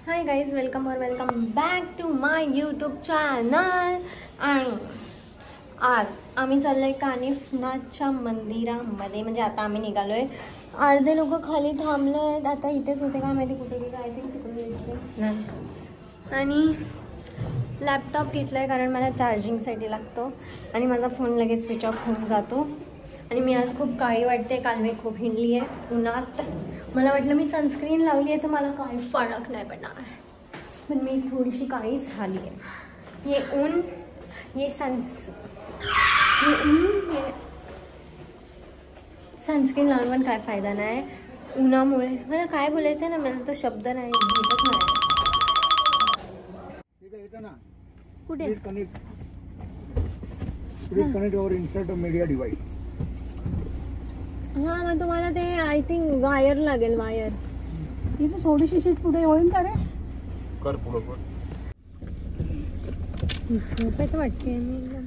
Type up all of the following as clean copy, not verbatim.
High guys, welcome back to my YouTube channel. आणि आज आम्ही चाललोय कानिफनाथच्या मंदिरामध्ये. म्हणजे आता आम्ही निघालोय. अर्धे लोक खाली थांबले आहेत. आता इथेच होते, काय माहिती कुठे गेले. आय थिंक तिकडे दिसते नाही. आणि लॅपटॉप घेतलाय कारण मला चार्जिंगसाठी लागतो आणि माझा फोन लगेच स्विच ऑफ होऊन जातो. आणि मी आज खूप काळी वाटते. काल मी खूप हिंडली आहे उन्हात. मला वाटलं मी सनस्क्रीन लावली आहे तर मला काही फरक नाही पडणार, पण मी थोडीशी काळी झाली आहे. ये ऊन, ये सनस्क्रीन लावून पण काय फायदा नाही उन्हामुळे. मला काय बोलायचं आहे ना, मला तो शब्द नाही भेटत नाही. कुठे कनेक्ट और इन्सर्ट मीडिया डिवाइस. हां, मग तुम्हाला ते आय थिंक वायर लागेल. वायर इथे थोडीशी शीट पुढे होईल का रे? कर पुढे कर. झोपेत वाटते मी एकदम.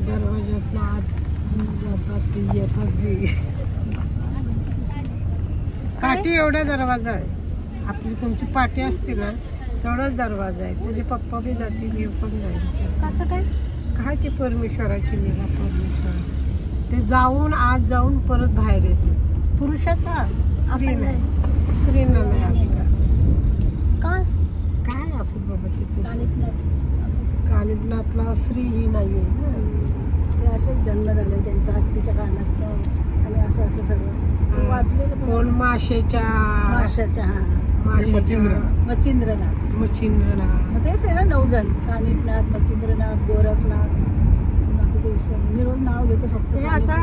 दरवाजातला पाटी एवढा दरवाजा आहे. आपली तुमची पाटी असते ना तेवढाच दरवाजा आहे. तुझे पप्पा बी जातील, हे पण जाईल. कसं काय? काय ते परमेश्वराची लीला. परमेश्वर ते जाऊन आज जाऊन परत बाहेर येते. पुरुषाचा स्त्री नाही, स्त्रीला नाही अधिकार. का काय असं बाबा तिथे कानिफनाथला स्त्री ही नाही आहे. ते असेच जन्म झाले त्यांचा हत्तीच्या कानात आणि असं असं सगळं वाचलेलं. कोण माशाच्या मच्छिंद्रनाथ. मग तेच आहे ना 9 जण. कानिफनाथ, मच्छिंद्रनाथ, गोरखनाथ. बाकीचे विषय मी रोज नाव घेते फक्त. आता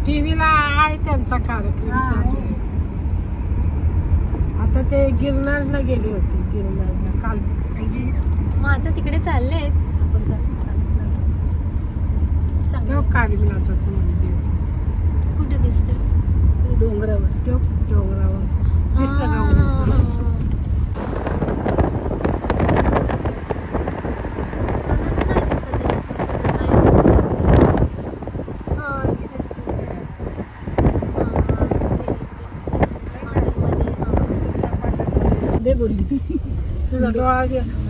टीव्हीला आहे त्यांचा कार्यक्रम. आता ते गिरनारला गेले होते. गिरनारला काल. मग आता तिकडे चालले कानिफनाथाचं मंदिर कुठे दिसते? डोंगरावर. डोंगरावर दिसलं डोंगराचं. बोलली तुझा डोळा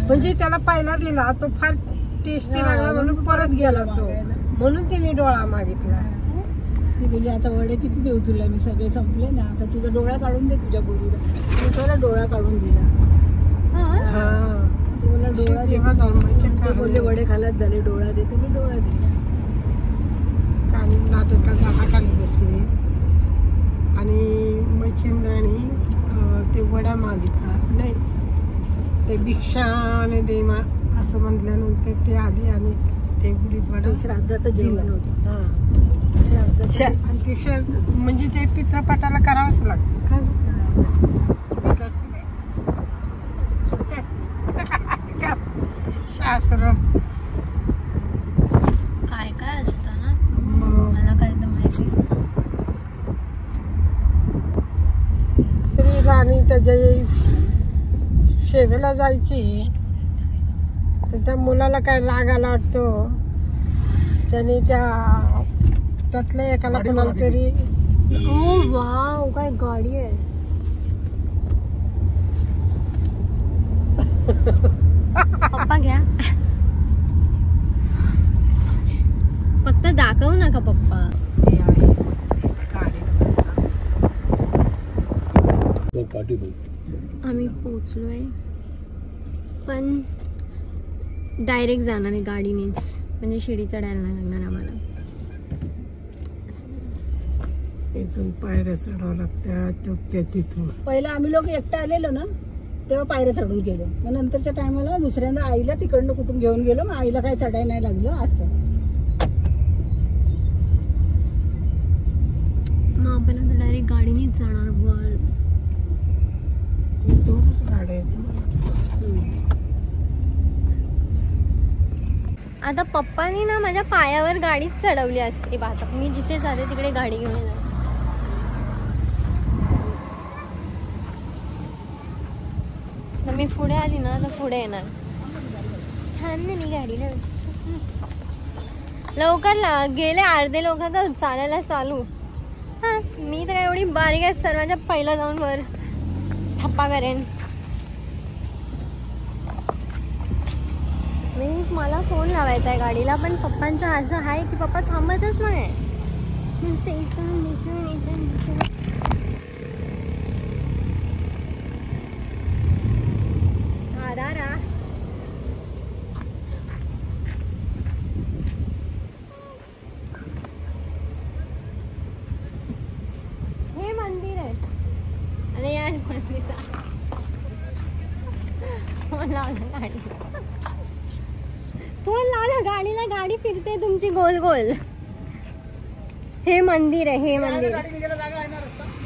म्हणजे त्याला पहिला दिला तो फार टेस्टी लागला म्हणून परत गेला तो, म्हणून तिने डोळा मागितला. ती बोलली आता वडे किती देऊ तुला, मी सगळे संपले ना, आता तुझा डोळा काढून दे तुझ्या बोलीला. मी त्याला डोळा काढून दिला. ते मला डोळा ते बोलले वडे खालाच झाले, डोळा दे. तुम्ही डोळा दिला. कानिफनाथ एका झाडाखाली बसले आणि मच्छिंद्राने ते वडा मागितला. नाही ते भिक्षाने दे मा असं म्हटल्यानंतर ते आले आणि ते उडीद वडा श्राद्धाचं जेवण होतं. आणि ते म्हणजे ते पितृपटाला करावंच लागतं. शास्त्र काय काय असतं ना, मला काय तर माहितीच नाही. आणि त्याच्या शेवेला जायची. त्याच्या मुलाला काय राग आला वाटतो. त्याने त्यातल्या एकाला कोणाला तरी. ओ वाव, काय गाडी आहे. पप्पा घ्या, फक्त दाखवू नका पप्पा. आम्ही पोचलोय पण डायरेक्ट जाणार आहे गाडीनेच. म्हणजे शिडी चढायला नाही लागणार आम्हाला. इथून पायऱ्या चढावं लागत्या. तिथून पहिला आम्ही लोक एकटा आलेलो ना तेव्हा पायऱ्या चढून गेलो. मग नंतरच्या टायमाला दुसऱ्यांदा आईला तिकडनं कुठून घेऊन गेलो. मग आईला काय चढायला नाही लागलं असं. गाडीनेच जाणार वर. दोनच गाड्या आहेत. आता पप्पानी ना माझ्या पायावर गाडीच चढवली असते. बात मी जिथे जाते तिकडे गाडी घेऊन जाते. तर मी पुढे आली ना तर पुढे येणार. थांब ना, मी गाडी लवकर गेले अर्धे लोक तर चालायला चालू. हा मी तर काय एवढी बारीक आहे, सर्वांच्या पहिला जाऊन वर थप्पा करेन. मला फोन लावायचा आहे गाडीला, पण पप्पांचं असं आहे की पप्पा थांबतच नाही. नुसतं इथून इथून इथून इथून. आधारा हे मंदिर आहे. अरे यार मंदिर फोन लावला गाडीला. फोन लावला गाडीला, गाडी फिरते तुमची गोल गोल. हे मंदिर आहे, हे मंदिर.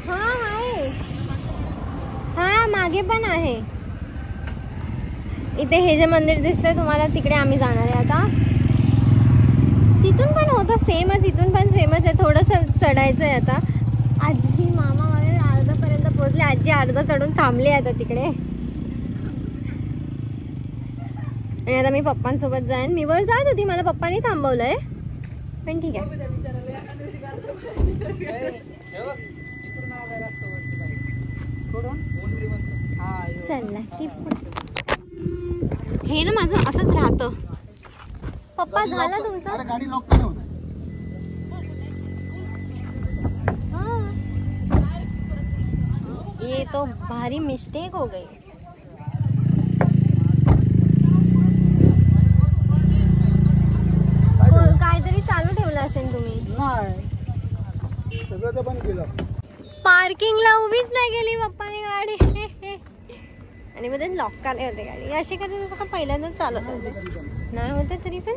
हा आहे, हा मागे पण आहे. इथे हे जे मंदिर दिसतंय तुम्हाला तिकडे आम्ही जाणार आहे आता. तिथून पण होतं सेमच, इथून पण सेमच आहे. थोडंसं चढायचं आहे आता. आजी मामा वगैरे अर्धापर्यंत पोहोचले. आजी अर्धा चढून थांबली आता तिकडे. आणि आता मी पप्पांसोबत जाईन. मी वर जात होती, मला पप्पांनी थांबवलंय, पण ठीक आहे. चला की हे ना माझं असंच राहतं. पप्पा झाला तुमचा? गाडी लॉक कर. ये तो भारी मिस्टेक हो गई. काहीतरी चालू ठेवलं असेल तुम्ही. नाही, सगळं तर बंद केलं. पार्किंगला उभीच नाही गेली पप्पाने गाडी. आणि मग ते लॉक करायला होते गाडी. अशी कधी जसं का पहिल्यांदाच चालत होते. नाही होते तरी पण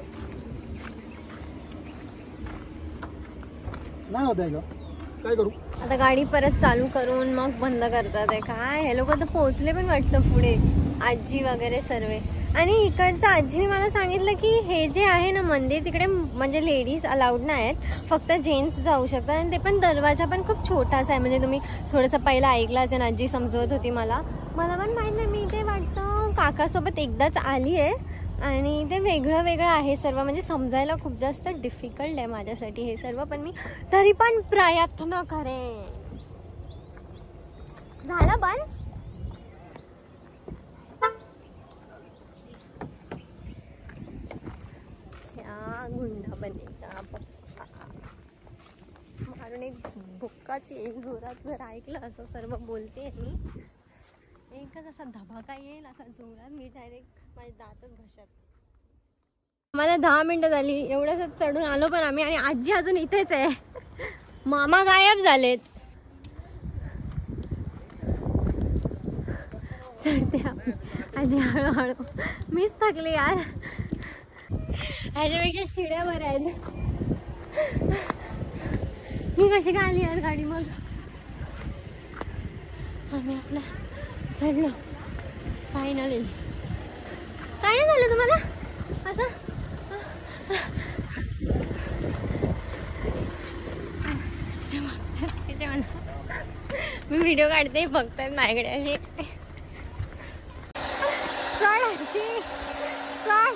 नाही होत आहे का, काय करू आता. गाडी परत चालू करून मग बंद करतात आहे. काय हे लोक तर पोहोचले पण वाटतं पुढे, आजी वगैरे सर्व. आणि इकडचं आजीने मला सांगितलं की हे जे आहे ना मंदिर तिकडे म्हणजे लेडीज अलाउड नाही आहेत, फक्त जेंट्स जाऊ शकतात. आणि ते पण दरवाजा पण खूप छोटासा आहे. म्हणजे तुम्ही थोडंसं पहिलं ऐकलं असेल, आजी समजवत होती मला पण माहीत नाही. मी ते वाटतं काकासोबत एकदाच आली आहे आणि ते वेगळं वेगळं आहे सर्व. म्हणजे समजायला खूप जास्त डिफिकल्ट आहे माझ्यासाठी हे सर्व, पण मी तरी पण प्रयत्न करेन. झालं पण गुंडा बनेगा पप्पा मारून एक बुक्काच येईल जोरात. जर ऐकलं असं सर्व बोलते मी, एकच असा धमाका येईल असा जोरात, मी डायरेक्ट माझे दातच घशात. मला 10 मिनिटं झाली एवढंच चढून आलो पण आम्ही. आणि आजी अजून इथेच आहे, मामा गायब झालेत. चढते आजी हळूहळू. मीच थकले यार. ह्याच्यापेक्षा शिड्या बऱ्या आहेत. मी कशी काय आली यार गाडी. मग आम्ही आपला चढलो फायनली. काय नाही झालं तुम्हाला असं? मी व्हिडिओ काढते, बघतायत माझ्याकडे अशी. चढ आजी चढ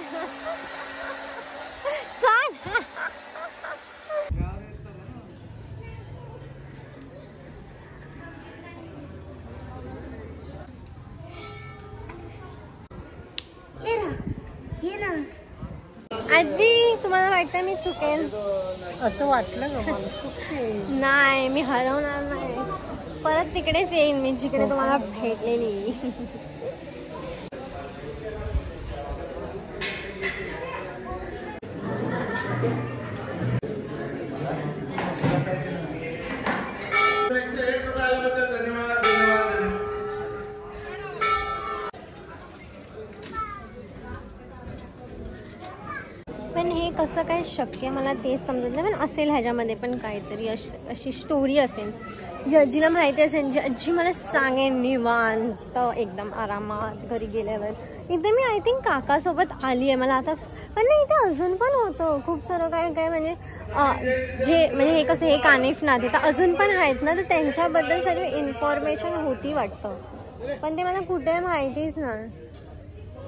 चढ. आजी तुम्हाला वाटतं मी चुकेल? असं वाटलं का मला चुकते. नाही, मी हरवणार नाही. परत तिकडेच येईन मी जिकडे तुम्हाला भेटलेली. पण हे कसं काय काय शक्य मला तेच समजत नाही, पण असेल ह्याच्यामध्ये पण काहीतरी अशी स्टोरी असेल जी आजीला माहिती असेल, जी आजी मला सांगेन निवांत एकदम आरामात घरी गेल्यावर. इथे मी आय थिंक काकासोबत आली आहे मला आता, पण नाही इथे अजून पण होतं खूप सारं काय काय म्हणजे जे म्हणजे हे कसं हे कानिफनाथ इथं अजून पण आहेत ना, तर त्यांच्याबद्दल सगळी इन्फॉर्मेशन होती वाटतं, पण ते मला कुठे माहितीच नाही.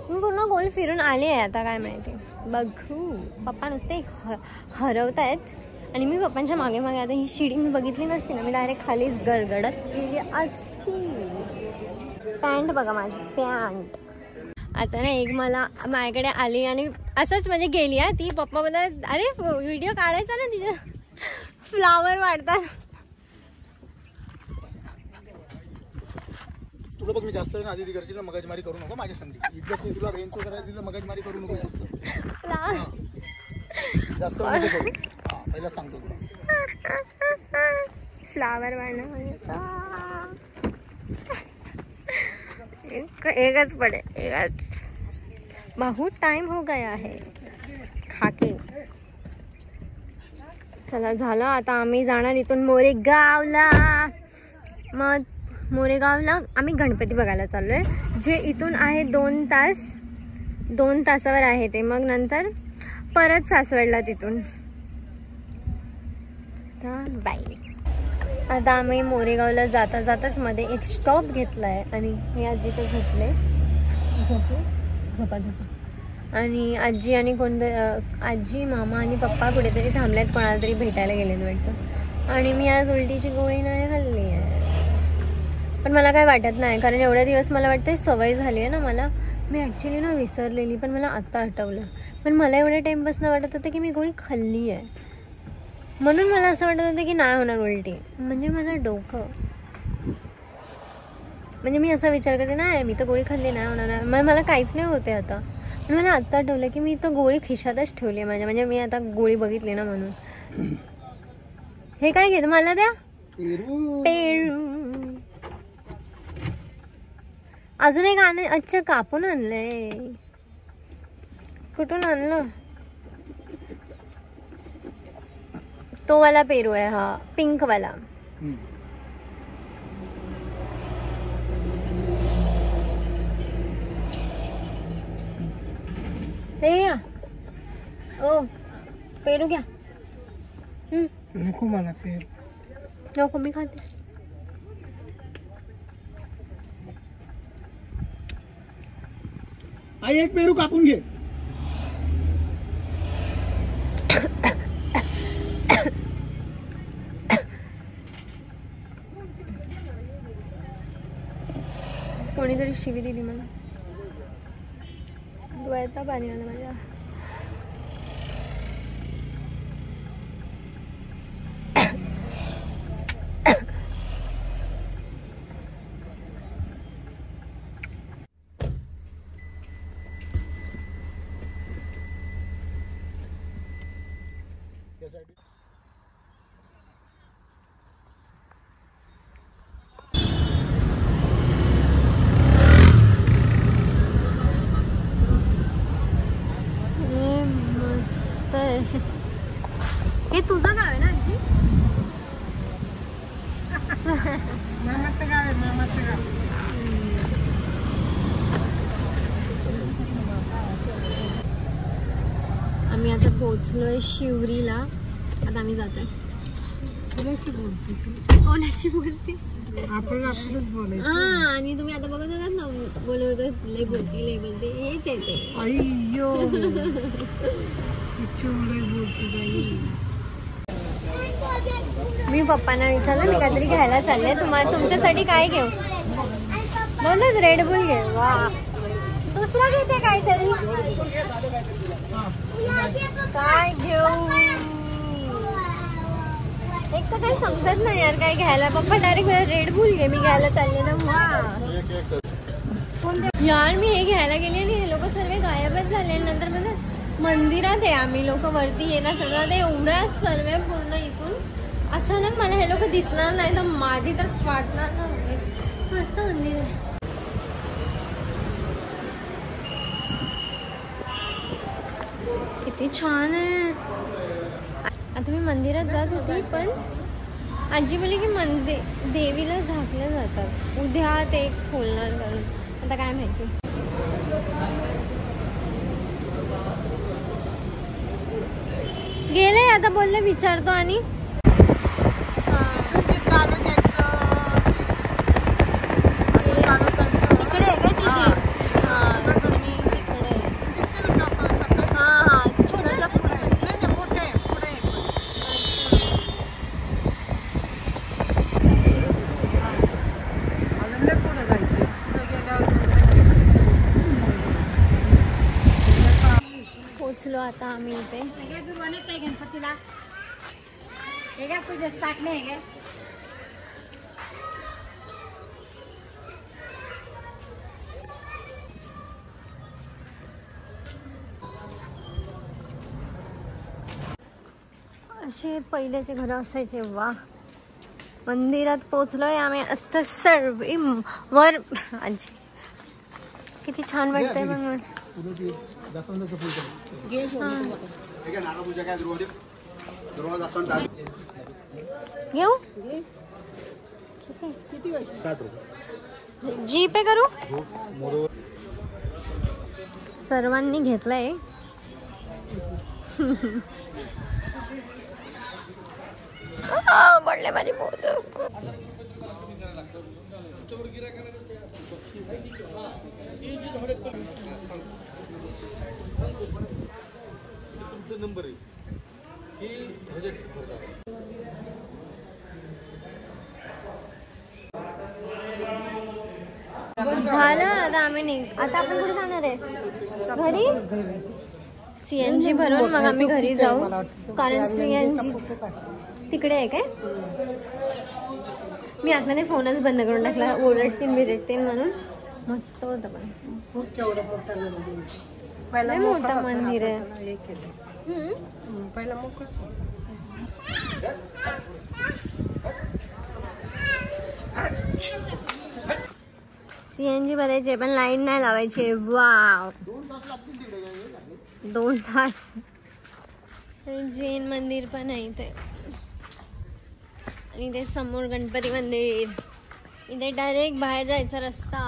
मी पूर्ण गोल फिरून आली आहे आता, काय माहिती बघू. पप्पा नुसते हरवत आहेत आणि मी पप्पांच्या मागे मागे. आता ही शिडी मी बघितली नसती ना, मी डायरेक्ट खालीच गडगडत गेली असती. पॅन्ट बघा माझी पॅन्ट. आता ना एक मला माझ्याकडे आली आणि असंच म्हणजे गेली आहे ती पप्पा म्हणतात अरे व्हिडिओ काढायचा ना तिच्या फ्लावर वाढतात. तुला बघ मी जास्त वेळ आधी तिकडची मगजमारी करू नको माझ्या संधी. इकडची तुला रेंज करायला तिला मगजमारी करू नको जास्त जास्त करू. पहिला सांगतो तुला फ्लावर वाढणं एकच पडे एकच. बहुत टाइम हो गया है खाके. चला झालं आता आम्ही जाणार इथून मोरेगावला. मग मोरेगावला आम्ही गणपती बघायला चाललोय, जे इथून आहे 2 तास. 2 तासावर आहे ते. मग नंतर परत सासवडला तिथून. बाय. आता आम्ही मोरेगावला जाता जाताच मध्ये एक स्टॉप घेतलाय आणि हे आजी तर झोपले झोपा आणि आजी आणि आजी मामा आणि पप्पा कुठेतरी थांबल्यात, कोणाला तरी भेटायला गेलेत वाटतं. आणि मी आज उलटीची गोळी नाही खाल्ली आहे, पण मला काय वाटत नाही कारण एवढ्या दिवस मला वाटतं सवय झाली आहे ना मला. मी ॲक्च्युली ना विसरलेली, पण मला आत्ता आठवलं. पण मला एवढ्या टाईमपासून वाटत होतं की मी गोळी खाल्ली आहे, म्हणून मला असं वाटत होतं की नाही होणार उलटी. म्हणजे माझं डोकं म्हणजे मी असा विचार करते नाही मी तर गोळी खाल्ली नाही होणार आहे, मला काहीच नाही होते आता. पण मला आत्ता आठवलं की मी तर गोळी खिशातच ठेवली आहे माझ्या, म्हणजे मी आता गोळी बघितली ना म्हणून. हे काय घेत मला द्या पेरू. अजून एक अच्छा कापून आणलंय. कुठून आणलं? तो वाला पेरू आहे हा पिंक वाला. ओ पेरू घ्या. नको मला पेरू नको मी खाते. आई एक पेरू कापून घे. कोणीतरी शिवी दिली मला, डोळ्यात पाणी आलं माझ्या. हे तुझं गाव आहे ना आजी? मामाचं गाव आहे, मामाचं गाव. आम्ही आता पोहोचलोय शिवरीला. आता आम्ही जातोय. कोणाशी बोलते तू? कोणाशी बोलते? आपण आपणच बोलायचं. हा आणि तुम्ही आता बघत होतात ना बोलत होत लय बोलते हेच येते. अय्यो लय बोलते बाई. मी पप्पांना विचारलं मी काहीतरी घ्यायला चालले, तुमच्यासाठी काय घेऊ? म्हणूनच रेड बुल घे. वा दुसरं घेते काहीतरी. काय घेऊ एक तर काही समजत नाही यार काय घ्यायला. पप्पा डायरेक्ट रेड बुल घे, मी घ्यायला चालले ना. वा यार मी हे घ्यायला गेले आणि हे लोक सर्व गायबच झाले. नंतर म्हणजे मंदिरात आहे आम्ही लोक वरती येणार सगळं ते एवढ्या सर्व पूर्ण इथून अचानक मला हे लोक दिसणार नाही तर माझी तर फाटणार ना. मस्त मंदिर आहे. किती छान आहे. आता मी मंदिरात जात होती पण आजी बोलली की मंदिर देवीला झाकलं जातात, उद्या ते खोलणार करून. आता काय माहिती. गेले आता बोलले विचारतो आणि तिकडे आहे का तिची? हा जुनी तिकडे. हा हा छोटा पोचलो आता आम्ही इथे. गणपतीला हे काय तुझे स्टार्ट नाही आहे. असे पहिल्याचे घर असायचे. वा, मंदिरात पोचलोय आम्ही आता. सर्व वर आजी किती छान वाटतंय बघ. मग घेऊ किती? 60 रुपये. जी पे करू? सर्वांनी घेतलंय. पडले माझे पोत. नंबर आहे झालं. आता आम्ही आता आपण कुठे जाणार आहे? घरी. CNG भरून मग आम्ही घरी जाऊ. कारण CNG तिकडे आहे काय? मी आतमध्ये फोनच बंद करून टाकला. ओरडतील बिरडतील म्हणून. मस्त होतं पण लय मोठं मंदिर आहे. पहिला मोकळं. CNG भरायचे पण लाईन नाही लावायची. वाव, 2 तास. जैन मंदिर पण आहे इथे. आणि ते समोर गणपती मंदिर. इथे डायरेक्ट बाहेर जायचा रस्ता.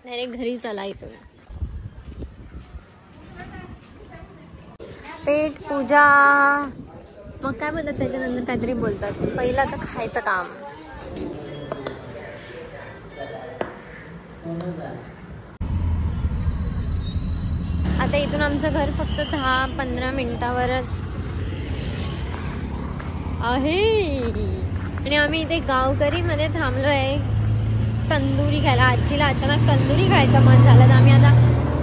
डायरेक्ट घरी चला इथून. पेट पूजा मग काय बोलतात त्याच्यानंतर काहीतरी बोलतात. पहिला तर खायचं काम. आता इथून आमचं घर फक्त 10-15 मिनिटावरच आहे. आणि आम्ही इथे गावकरी मध्ये थांबलोय तंदुरी खायला. आजीला अचानक तंदुरी खायचं मन झालं तर आम्ही आता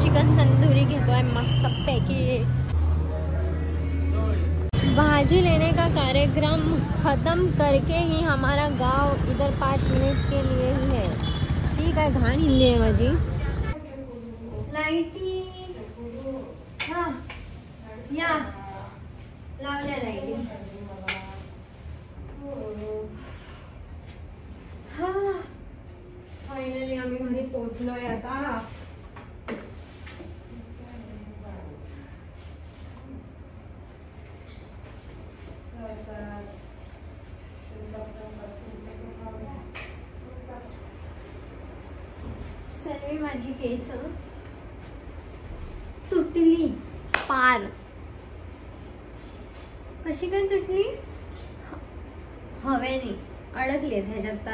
चिकन तंदुरी घेतोय मस्त पैकी. भाजी लेने का कार्यक्रम खत्म करके ही हमारा गांव इधर 5 मिनट के लिए ही है. ठीक है. घाण हिंदी आहे माझी. लाईटी या लावल्या लाईटी. फायनली आम्ही घरी पोहोचलोय आता. सर्व माझी केस तुटली पार. कशी काय तुटली? हवेने अडकली ह्याच्यात.